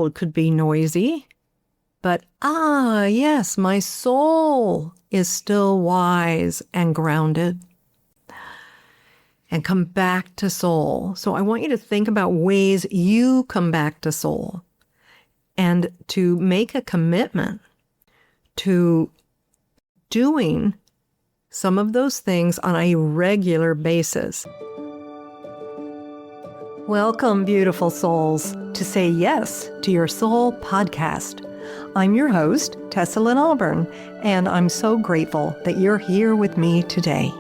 world could be noisy, but yes, my soul is still wise and grounded. And come back to soul. So I want you to think about ways you come back to soul and to make a commitment to doing some of those things on a regular basis. Welcome, beautiful souls, to Say Yes to Your Soul podcast. I'm your host, Tessa Lynne Alburn, and I'm so grateful that you're here with me today.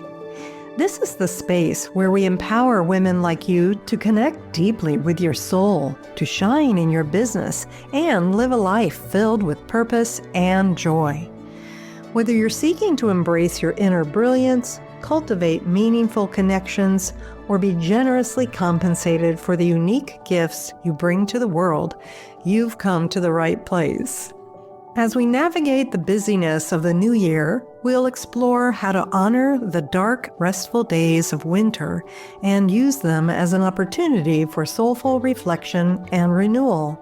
This is the space where we empower women like you to connect deeply with your soul, to shine in your business, and live a life filled with purpose and joy. Whether you're seeking to embrace your inner brilliance, cultivate meaningful connections, or be generously compensated for the unique gifts you bring to the world, you've come to the right place. As we navigate the busyness of the new year, we'll explore how to honor the dark, restful days of winter and use them as an opportunity for soulful reflection and renewal.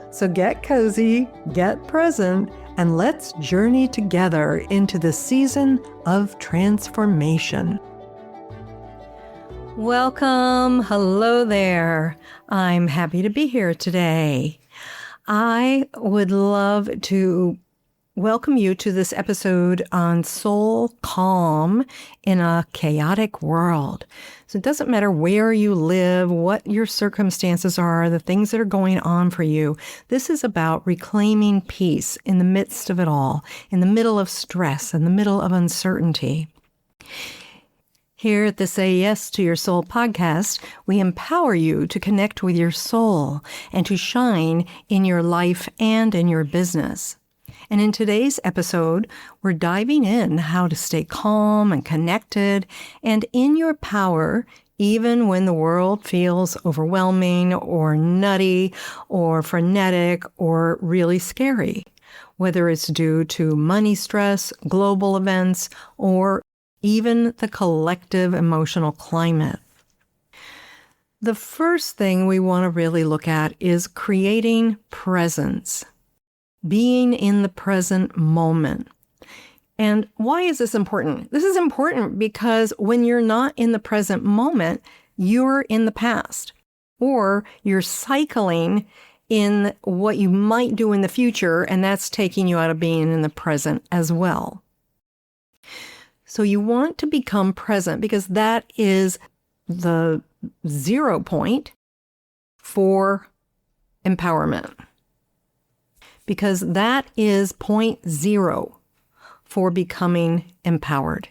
So get cozy, get present, and let's journey together into the season of transformation. Welcome. Hello there. I'm happy to be here today. I would love to welcome you to this episode on soul calm in a chaotic world. So it doesn't matter where you live, what your circumstances are, the things that are going on for you. This is about reclaiming peace in the midst of it all, in the middle of stress, in the middle of uncertainty. Here at the Say Yes to Your Soul podcast, we empower you to connect with your soul and to shine in your life and in your business. And in today's episode, we're diving in how to stay calm and connected and in your power, even when the world feels overwhelming or nutty or frenetic or really scary, whether it's due to money stress, global events, or even the collective emotional climate. The first thing we want to really look at is creating presence, being in the present moment. And why is this important? This is important because when you're not in the present moment, you're in the past, or you're cycling in what you might do in the future, and that's taking you out of being in the present as well. So you want to become present because that is the 0 point for empowerment. Because that is point 0 for becoming empowered.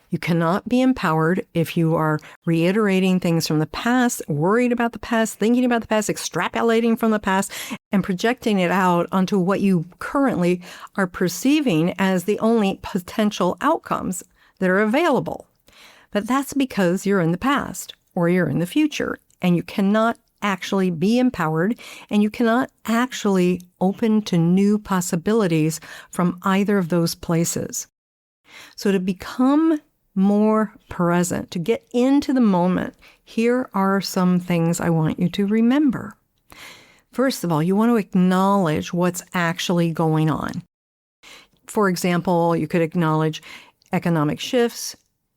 You cannot be empowered if you are reiterating things from the past, worried about the past, thinking about the past, extrapolating from the past, and projecting it out onto what you currently are perceiving as the only potential outcomes that are available. But that's because you're in the past or you're in the future, and you cannot actually be empowered, and you cannot actually open to new possibilities from either of those places. So to become more present, to get into the moment, here are some things I want you to remember. First of all, you want to acknowledge what's actually going on. For example, you could acknowledge economic shifts,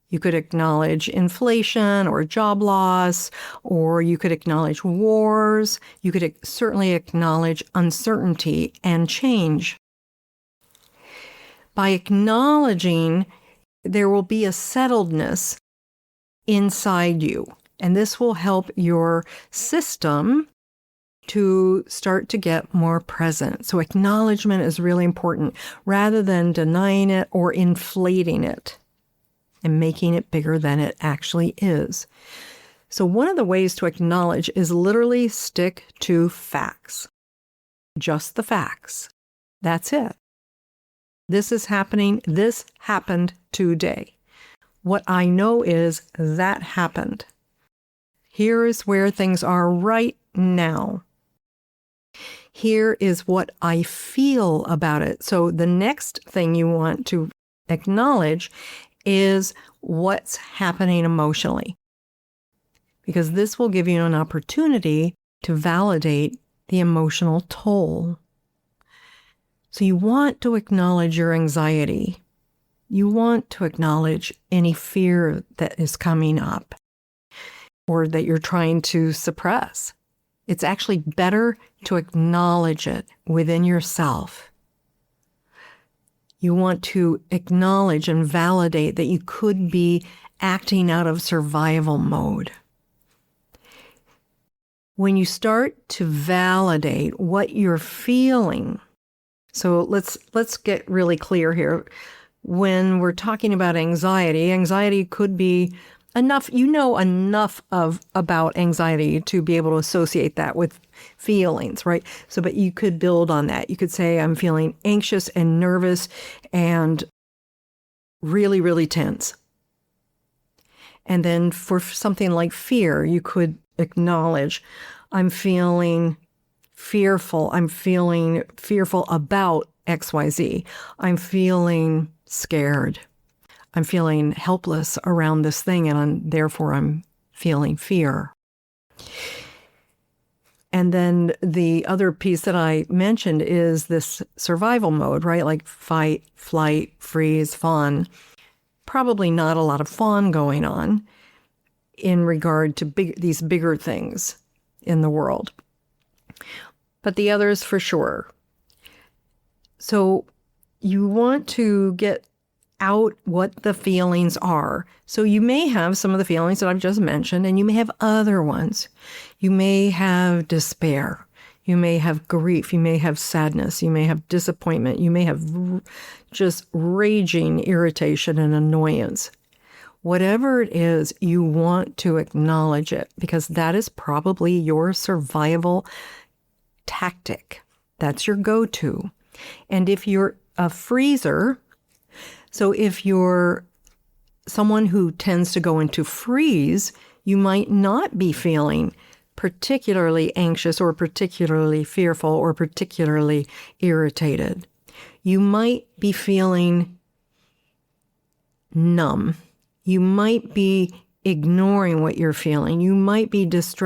you could acknowledge inflation or job loss, or you could acknowledge wars, you could certainly acknowledge uncertainty and change. By acknowledging, there will be a settledness inside you, and this will help your system to start to get more present. So acknowledgement is really important rather than denying it or inflating it and making it bigger than it actually is. So one of the ways to acknowledge is literally stick to facts. Just the facts. That's it. This is happening. This happened today. What I know is that happened. Here is where things are right now. Here is what I feel about it. So the next thing you want to acknowledge is what's happening emotionally, because this will give you an opportunity to validate the emotional toll. So you want to acknowledge your anxiety. You want to acknowledge any fear that is coming up or that you're trying to suppress. It's actually better to acknowledge it within yourself. You want to acknowledge and validate that you could be acting out of survival mode. When you start to validate what you're feeling, so let's get really clear here. When we're talking about anxiety could be enough about anxiety to be able to associate that with feelings, right? So, but you could build on that. You could say, I'm feeling anxious and nervous and really, really tense. And then for something like fear, you could acknowledge, I'm feeling fearful. I'm feeling fearful about XYZ. I'm feeling scared. I'm feeling helpless around this thing, and therefore I'm feeling fear. And then the other piece that I mentioned is this survival mode, right? Like fight, flight, freeze, fawn. Probably not a lot of fawn going on in regard to these bigger things in the world. But the others for sure. So you want to get out what the feelings are. So you may have some of the feelings that I've just mentioned, and you may have other ones. You may have despair. You may have grief. You may have sadness. You may have disappointment. You may have just raging irritation and annoyance. Whatever it is, you want to acknowledge it because that is probably your survival tactic. That's your go-to. And if you're a freezer, so if you're someone who tends to go into freeze, you might not be feeling particularly anxious or particularly fearful or particularly irritated. You might be feeling numb. You might be ignoring what you're feeling. You might be just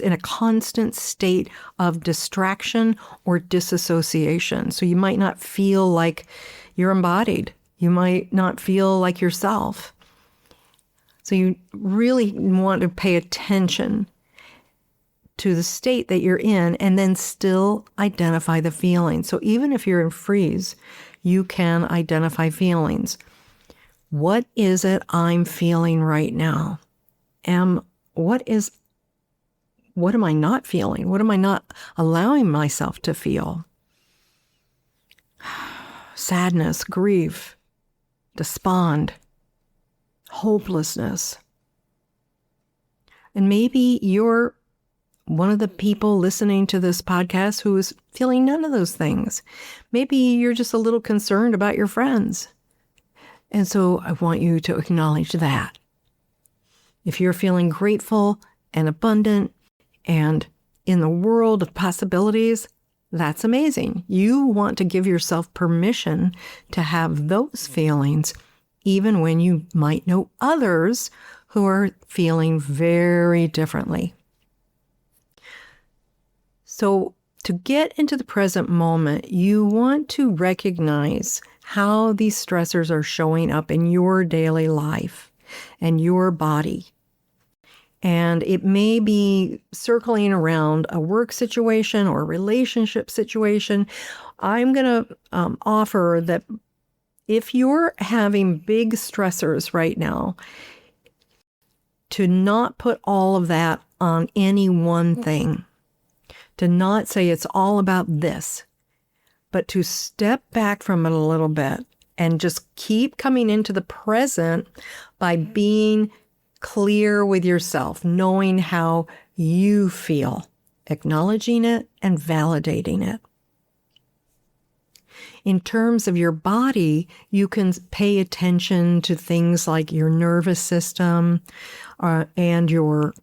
in a constant state of distraction or disassociation. So you might not feel like you're embodied. You might not feel like yourself. So you really want to pay attention to the state that you're in and then still identify the feelings. So even if you're in freeze, you can identify feelings. What is it I'm feeling right now? What am I not feeling? What am I not allowing myself to feel? Sadness, grief, despond, hopelessness. And maybe you're one of the people listening to this podcast who is feeling none of those things. Maybe you're just a little concerned about your friends. And so I want you to acknowledge that. If you're feeling grateful and abundant and in the world of possibilities, that's amazing. You want to give yourself permission to have those feelings, even when you might know others who are feeling very differently. So to get into the present moment, you want to recognize how these stressors are showing up in your daily life and your body. And it may be circling around a work situation or a relationship situation. I'm going to offer that if you're having big stressors right now, to not put all of that on any one thing, to not say it's all about this, but to step back from it a little bit and just keep coming into the present by being clear with yourself, knowing how you feel, acknowledging it and validating it. In terms of your body, you can pay attention to things like your nervous system and your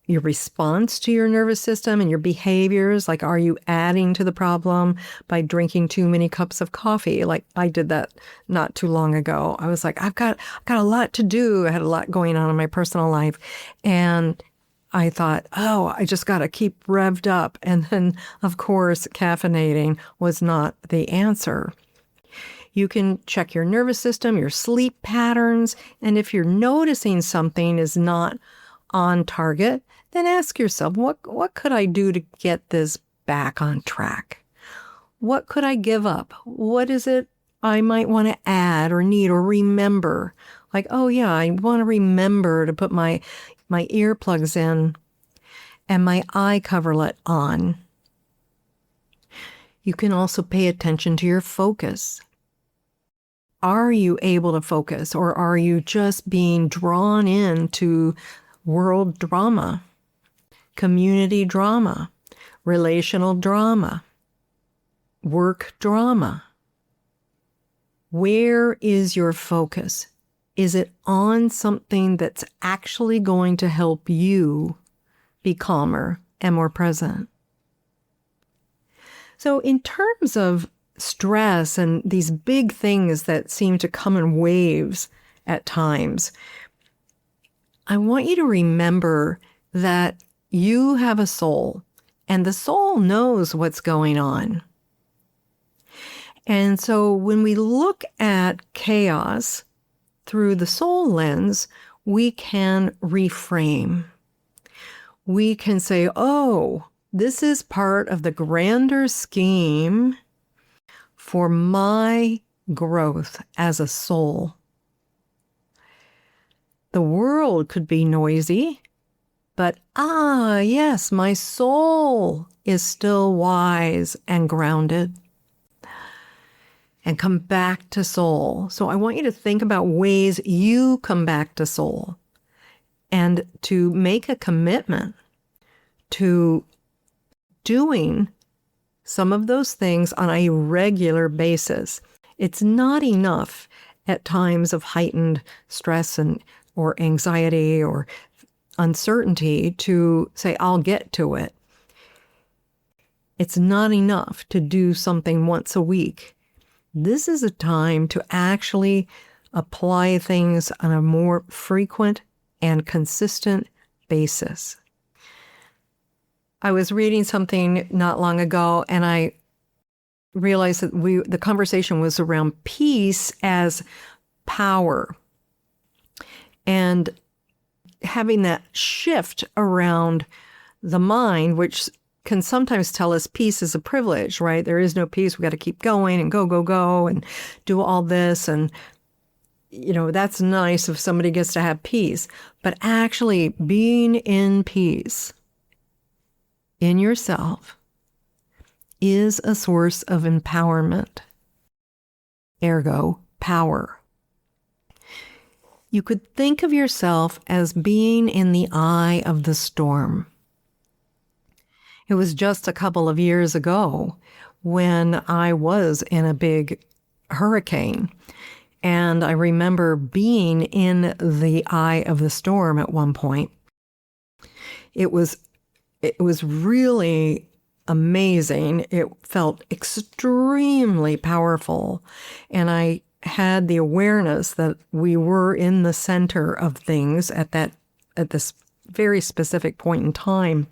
response to your nervous system and your behaviors. Like, are you adding to the problem by drinking too many cups of coffee? Like I did that not too long ago. I was like, I've got a lot to do. I had a lot going on in my personal life. And I thought, oh, I just got to keep revved up. And then, of course, caffeinating was not the answer. You can check your nervous system, your sleep patterns, and if you're noticing something is not on target, then ask yourself, what could I do to get this back on track? What could I give up? What is it I might want to add or need or remember? Like, oh yeah, I want to remember to put my earplugs in and my eye coverlet on. You can also pay attention to your focus. Are you able to focus, or are you just being drawn into world drama, community drama, relational drama, work drama? Where is your focus? Is it on something that's actually going to help you be calmer and more present? So in terms of stress and these big things that seem to come in waves at times, I want you to remember that you have a soul, and the soul knows what's going on. And so when we look at chaos through the soul lens, we can reframe. We can say, oh, this is part of the grander scheme for my growth as a soul. The world could be noisy, but yes, my soul is still wise and grounded. And come back to soul. So I want you to think about ways you come back to soul and to make a commitment to doing some of those things on a regular basis. It's not enough at times of heightened stress or anxiety or uncertainty to say, I'll get to it. It's not enough to do something once a week. This is a time to actually apply things on a more frequent and consistent basis. I was reading something not long ago, and I realized that the conversation was around peace as power. And having that shift around the mind, which can sometimes tell us peace is a privilege, right? There is no peace. We got to keep going and go and do all this. And, that's nice if somebody gets to have peace. But actually being in peace in yourself is a source of empowerment. Ergo, power. You could think of yourself as being in the eye of the storm. It was just a couple of years ago when I was in a big hurricane. And I remember being in the eye of the storm at one point. It was really amazing. It felt extremely powerful. And I had the awareness that we were in the center of things at this very specific point in time.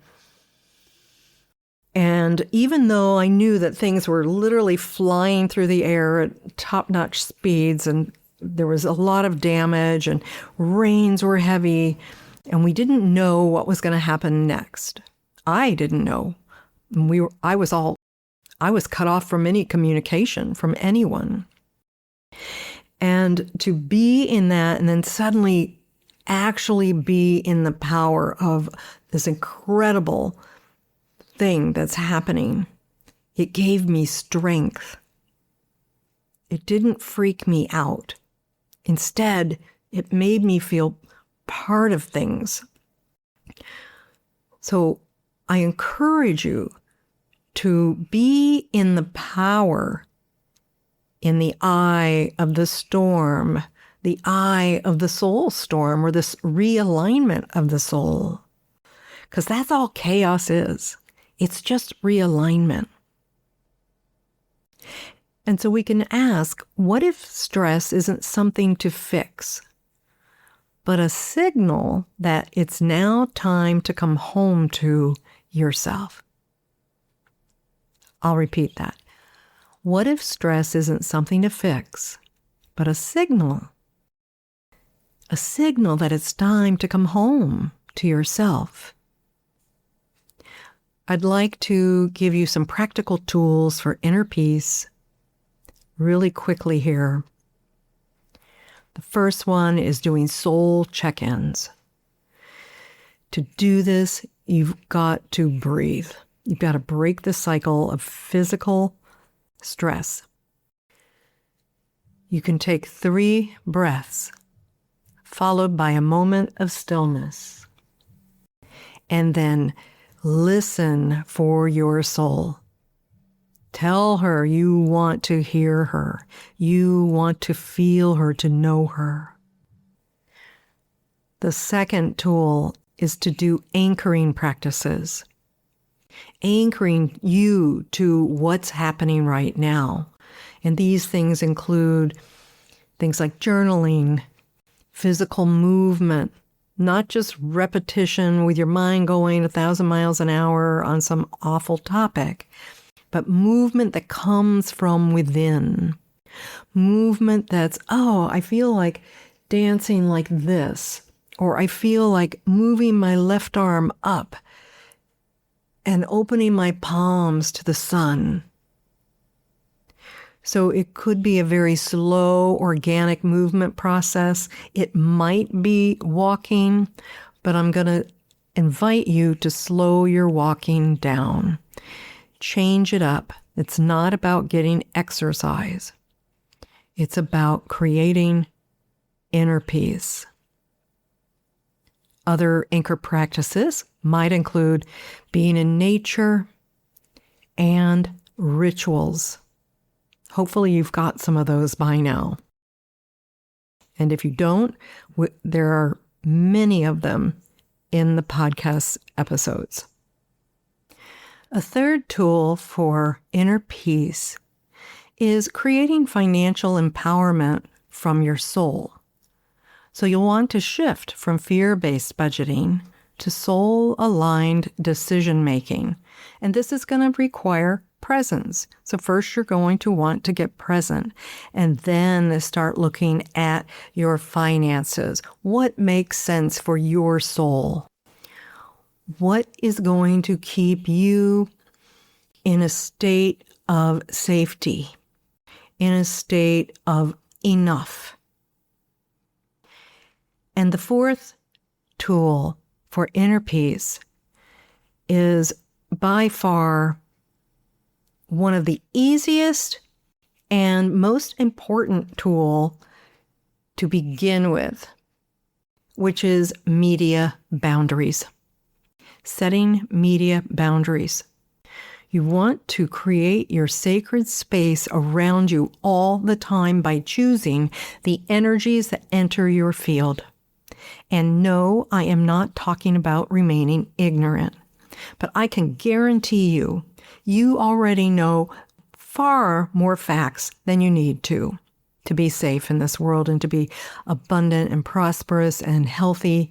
And even though I knew that things were literally flying through the air at top-notch speeds, and there was a lot of damage, and rains were heavy, and we didn't know what was going to happen next. I didn't know. I was cut off from any communication from anyone. And to be in that and then suddenly actually be in the power of this incredible thing that's happening, it gave me strength. It didn't freak me out. Instead, it made me feel part of things. So I encourage you to be in the power, in the eye of the storm, the eye of the soul storm, or this realignment of the soul. Because that's all chaos is. It's just realignment. And so we can ask, what if stress isn't something to fix, but a signal that it's now time to come home to yourself. I'll repeat that. What if stress isn't something to fix, but a signal? A signal that it's time to come home to yourself. I'd like to give you some practical tools for inner peace really quickly here. The first one is doing soul check-ins. To do this, you've got to breathe. You've got to break the cycle of physical stress. You can take 3 breaths, followed by a moment of stillness. And then listen for your soul. Tell her you want to hear her. You want to feel her, to know her. The second tool is to do anchoring practices. Anchoring you to what's happening right now. And these things include things like journaling, physical movement, not just repetition with your mind going 1,000 miles an hour on some awful topic, but movement that comes from within. Movement that's, I feel like dancing like this, or I feel like moving my left arm up and opening my palms to the sun. So it could be a very slow, organic movement process. It might be walking, but I'm going to invite you to slow your walking down. Change it up. It's not about getting exercise. It's about creating inner peace. Other anchor practices might include being in nature and rituals. Hopefully you've got some of those by now. And if you don't, there are many of them in the podcast episodes. A third tool for inner peace is creating financial empowerment from your soul. So you'll want to shift from fear-based budgeting to soul-aligned decision-making. And this is going to require presence. So first you're going to want to get present and then start looking at your finances. What makes sense for your soul? What is going to keep you in a state of safety, in a state of enough? And the fourth tool for inner peace is by far one of the easiest and most important tool to begin with, which is media boundaries. Setting media boundaries. You want to create your sacred space around you all the time by choosing the energies that enter your field. And no, I am not talking about remaining ignorant, but I can guarantee you, you already know far more facts than you need to be safe in this world and to be abundant and prosperous and healthy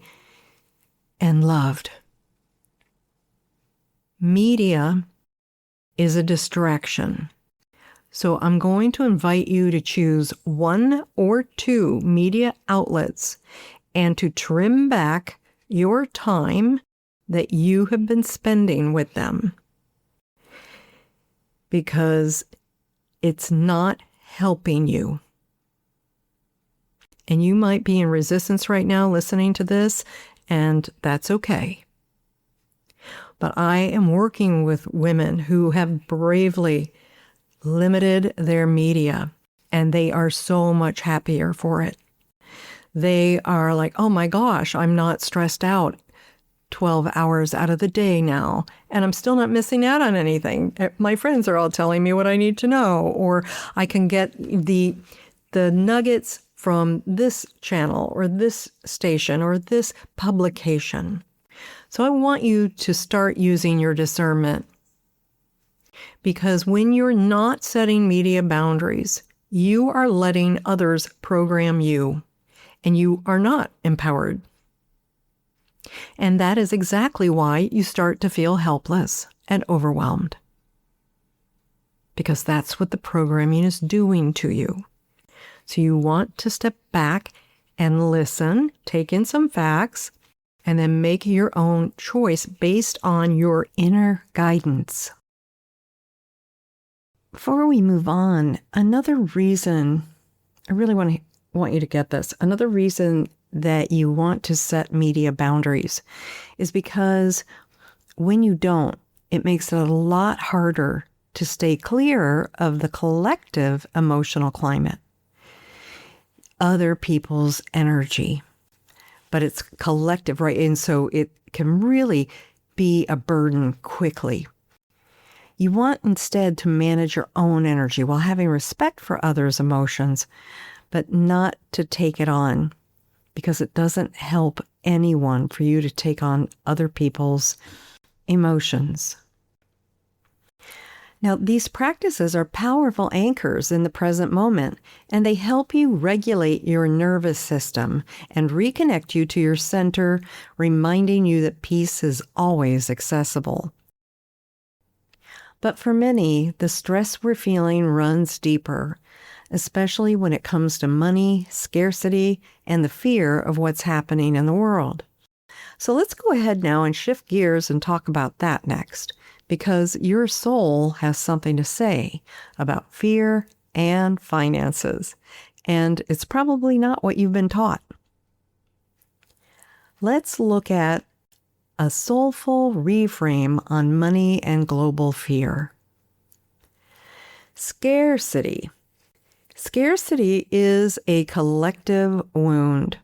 and loved. Media is a distraction. So I'm going to invite you to choose 1 or 2 media outlets and to trim back your time that you have been spending with them, because it's not helping you. And you might be in resistance right now listening to this, and that's okay. But I am working with women who have bravely limited their media, and they are so much happier for it. They are like, oh my gosh, I'm not stressed out 12 hours out of the day now, and I'm still not missing out on anything. My friends are all telling me what I need to know, or I can get the nuggets from this channel or this station or this publication. So I want you to start using your discernment, because when you're not setting media boundaries, you are letting others program you. and you are not empowered. And that is exactly why you start to feel helpless and overwhelmed. Because that's what the programming is doing to you. So you want to step back and listen, take in some facts, and then make your own choice based on your inner guidance. Before we move on, another reason, I really want you to get this, another reason that you want to set media boundaries is because when you don't, it makes it a lot harder to stay clear of the collective emotional climate, other people's energy. But it's collective, right? And so it can really be a burden quickly. You want instead to manage your own energy while having respect for others' emotions, but not to take it on, because it doesn't help anyone for you to take on other people's emotions. Now, these practices are powerful anchors in the present moment, and they help you regulate your nervous system and reconnect you to your center, reminding you that peace is always accessible. But for many, the stress we're feeling runs deeper, especially when it comes to money, scarcity, and the fear of what's happening in the world. So let's go ahead now and shift gears and talk about that next, because your soul has something to say about fear and finances, and it's probably not what you've been taught. Let's look at a soulful reframe on money and global fear. Scarcity. Scarcity is a collective wound.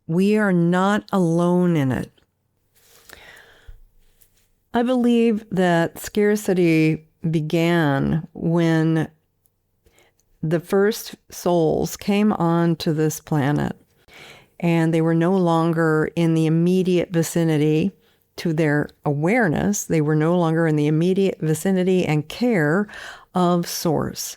We are not alone in it. I believe that scarcity began when the first souls came onto this planet, and they were no longer in the immediate vicinity to their awareness. They were no longer in the immediate vicinity and care of Source.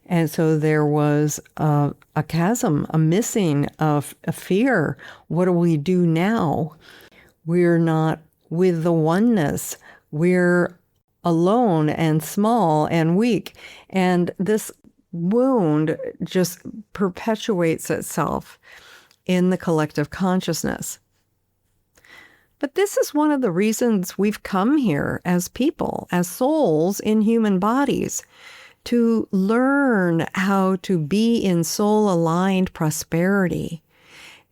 And so there was a chasm, a missing of a fear. What do we do now? We're not with the oneness. We're alone and small and weak. And this wound just perpetuates itself in the collective consciousness. But this is one of the reasons we've come here as people, as souls in human bodies, to learn how to be in soul-aligned prosperity.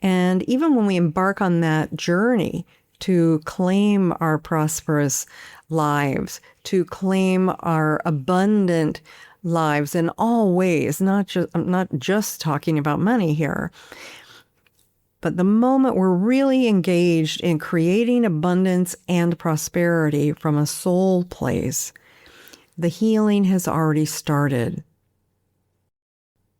And even when we embark on that journey to claim our prosperous lives, to claim our abundant lives in all ways, I'm not just talking about money here, but the moment we're really engaged in creating abundance and prosperity from a soul place, the healing has already started.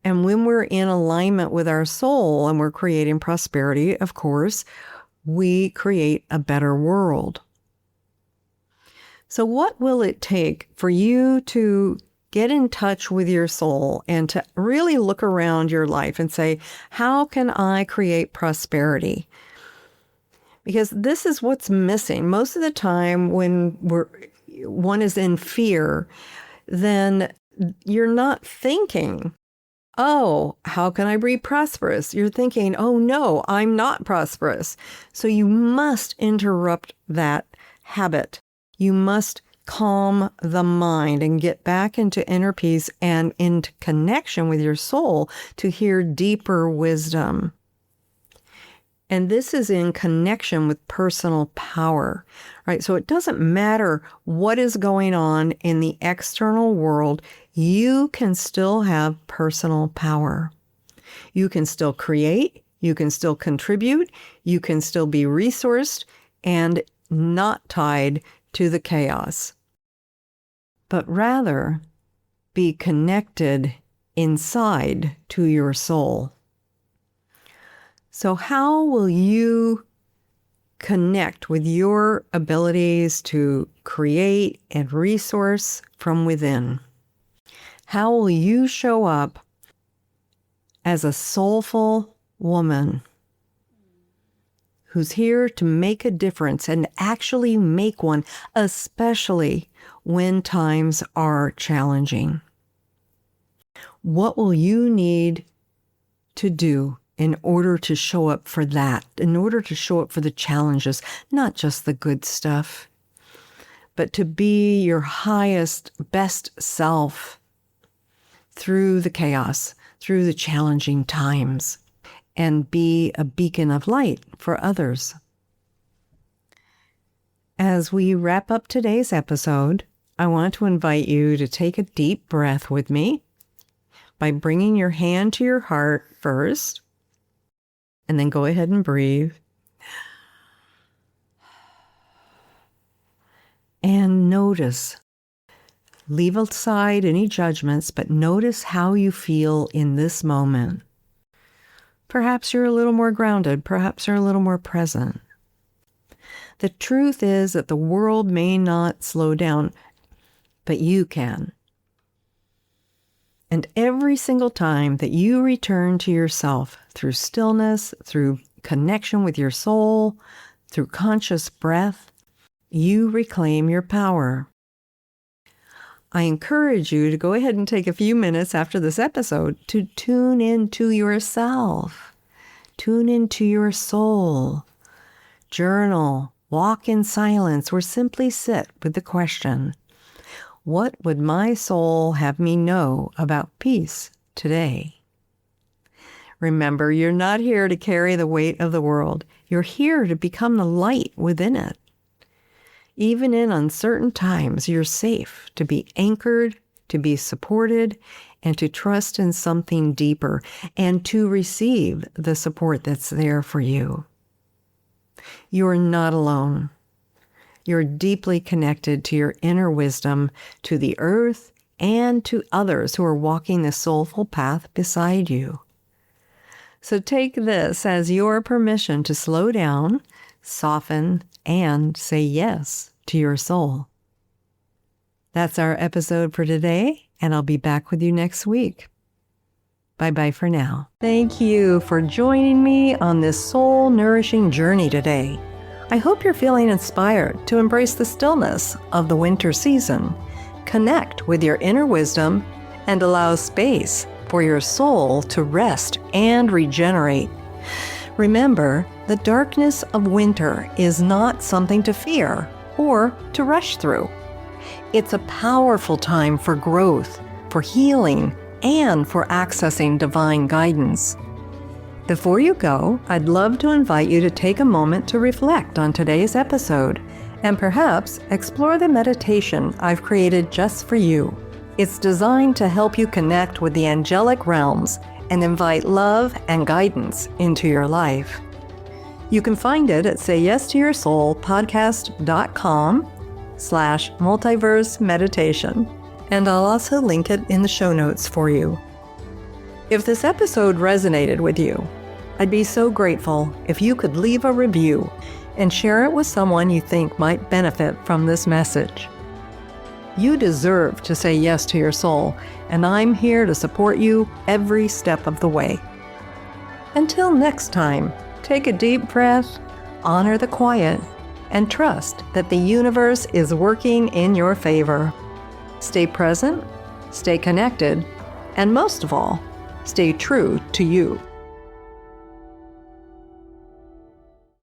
And when we're in alignment with our soul and we're creating prosperity, of course, we create a better world. So what will it take for you to get in touch with your soul and to really look around your life and say, how can I create prosperity? Because this is what's missing. Most of the time when one is in fear, then you're not thinking, oh, how can I be prosperous? You're thinking, oh no, I'm not prosperous. So you must interrupt that habit. You must calm the mind and get back into inner peace and into connection with your soul to hear deeper wisdom. And this is in connection with personal power, right? So it doesn't matter what is going on in the external world, you can still have personal power. You can still create, you can still contribute, you can still be resourced and not tied to the chaos, but rather be connected inside to your soul. So how will you connect with your abilities to create and resource from within? How will you show up as a soulful woman who's here to make a difference and actually make one, especially when times are challenging. What will you need to do in order to show up for that, in order to show up for the challenges, not just the good stuff, but to be your highest, best self through the chaos, through the challenging times, and be a beacon of light for others? As we wrap up today's episode, I want to invite you to take a deep breath with me by bringing your hand to your heart first, and then go ahead and breathe. And notice. Leave aside any judgments, but notice how you feel in this moment. Perhaps you're a little more grounded. Perhaps you're a little more present. The truth is that the world may not slow down, but you can. And every single time that you return to yourself through stillness, through connection with your soul, through conscious breath, you reclaim your power. I encourage you to go ahead and take a few minutes after this episode to tune into yourself, tune into your soul, journal, walk in silence, or simply sit with the question, what would my soul have me know about peace today? Remember, you're not here to carry the weight of the world. You're here to become the light within it. Even in uncertain times, you're safe to be anchored, to be supported, and to trust in something deeper, and to receive the support that's there for you. You're not alone. You're deeply connected to your inner wisdom, to the earth, and to others who are walking the soulful path beside you. So take this as your permission to slow down, soften, and say yes to your soul. That's our episode for today, and I'll be back with you next week. Bye-bye for now. Thank you for joining me on this soul-nourishing journey today. I hope you're feeling inspired to embrace the stillness of the winter season, connect with your inner wisdom, and allow space for your soul to rest and regenerate. Remember, the darkness of winter is not something to fear or to rush through. It's a powerful time for growth, for healing, and for accessing divine guidance. Before you go, I'd love to invite you to take a moment to reflect on today's episode and perhaps explore the meditation I've created just for you. It's designed to help you connect with the angelic realms and invite love and guidance into your life. You can find it at sayyestoyoursoulpodcast.com/multiverse meditation, and I'll also link it in the show notes for you. If this episode resonated with you, I'd be so grateful if you could leave a review and share it with someone you think might benefit from this message. You deserve to say yes to your soul, and I'm here to support you every step of the way. Until next time, take a deep breath, honor the quiet, and trust that the universe is working in your favor. Stay present, stay connected, and most of all, stay true to you.